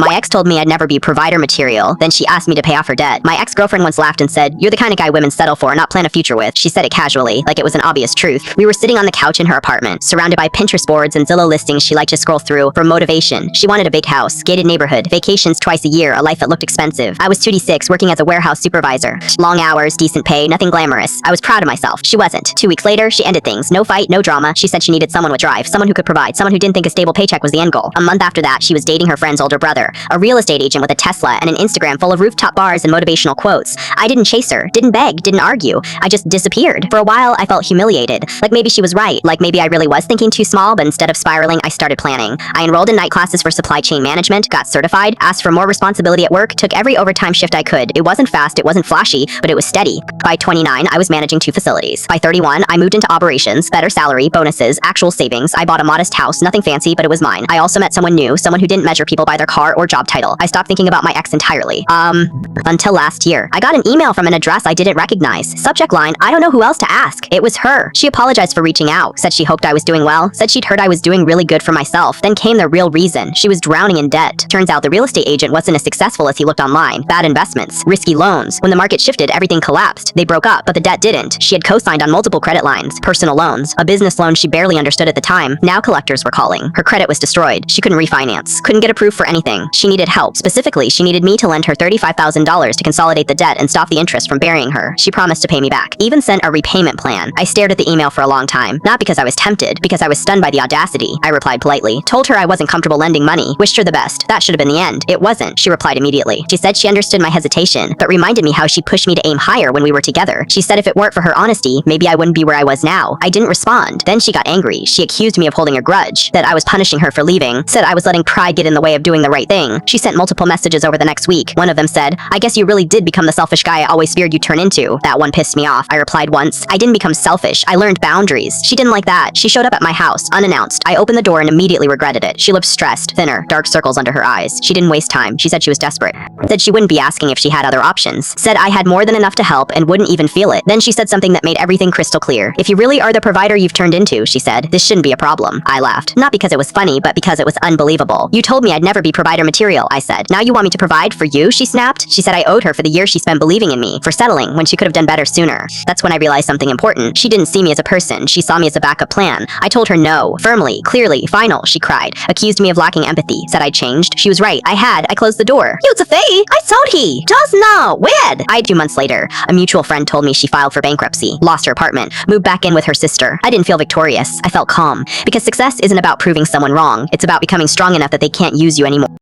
My ex told me I'd never be provider material. Then she asked me to pay off her debt. My ex-girlfriend once laughed and said, "You're the kind of guy women settle for and not plan a future with." She said it casually, like it was an obvious truth. We were sitting on the couch in her apartment, surrounded by Pinterest boards and Zillow listings she liked to scroll through for motivation. She wanted a big house, gated neighborhood, vacations twice a year, a life that looked expensive. I was 2D6, working as a warehouse supervisor. Long hours, decent pay, nothing glamorous. I was proud of myself. She wasn't. 2 weeks later, she ended things. No fight, no drama. She said she needed someone with drive, someone who could provide, someone who didn't think a stable paycheck was the end goal. A month after that, she was dating her friend's older brother, a real estate agent with a Tesla and an Instagram full of rooftop bars and motivational quotes. I didn't chase her, didn't beg, didn't argue. I just disappeared. For a while, I felt humiliated. Like maybe she was right. Like maybe I really was thinking too small, but instead of spiraling, I started planning. I enrolled in night classes for supply chain management, got certified, asked for more responsibility at work, took every overtime shift I could. It wasn't fast, it wasn't flashy, but it was steady. By 29, I was managing 2 facilities. By 31, I moved into operations, better salary, bonuses, actual savings. I bought a modest house, nothing fancy, but it was mine. I also met someone new, someone who didn't measure people by their car or job title. I stopped thinking about my ex entirely. Until last year. I got an email from an address I didn't recognize. Subject line, "I don't know who else to ask." It was her. She apologized for reaching out, said she hoped I was doing well, said she'd heard I was doing really good for myself. Then came the real reason. She was drowning in debt. Turns out the real estate agent wasn't as successful as he looked online. Bad investments, risky loans. When the market shifted, everything collapsed. They broke up, but the debt didn't. She had co-signed on multiple credit lines, personal loans, a business loan she barely understood at the time. Now collectors were calling. Her credit was destroyed. She couldn't refinance, couldn't get approved for anything. She needed help. Specifically, she needed me to lend her $35,000 to consolidate the debt and stop the interest from burying her. She promised to pay me back. Even sent a repayment plan. I stared at the email for a long time. Not because I was tempted, because I was stunned by the audacity. I replied politely, told her I wasn't comfortable lending money, wished her the best. That should have been the end. It wasn't. She replied immediately. She said she understood my hesitation, but reminded me how she pushed me to aim higher when we were together. She said if it weren't for her honesty, maybe I wouldn't be where I was now. I didn't respond. Then she got angry. She accused me of holding a grudge, that I was punishing her for leaving, said I was letting pride get in the way of doing the right thing. She sent multiple messages over the next week. One of them said, "I guess you really did become the selfish guy I always feared you'd turn into." That one pissed me off. I replied once, "I didn't become selfish. I learned boundaries." She didn't like that. She showed up at my house, unannounced. I opened the door and immediately regretted it. She looked stressed, thinner, dark circles under her eyes. She didn't waste time. She said she was desperate. Said she wouldn't be asking if she had other options. Said I had more than enough to help and wouldn't even feel it. Then she said something that made everything crystal clear. "If you really are the provider you've turned into," she said, "this shouldn't be a problem." I laughed. Not because it was funny, but because it was unbelievable. "You told me I'd never be provider material," I said. "Now you want me to provide for you?" She snapped. She said I owed her for the years she spent believing in me, for settling when she could have done better sooner. That's when I realized something important. She didn't see me as a person. She saw me as a backup plan. I told her no, firmly, clearly, final. She cried. Accused me of lacking empathy. Said I'd changed. She was right. I had. I closed the door. I told he. Just now. When? 2 months later, a mutual friend told me she filed for bankruptcy, lost her apartment, moved back in with her sister. I didn't feel victorious. I felt calm. Because success isn't about proving someone wrong. It's about becoming strong enough that they can't use you anymore.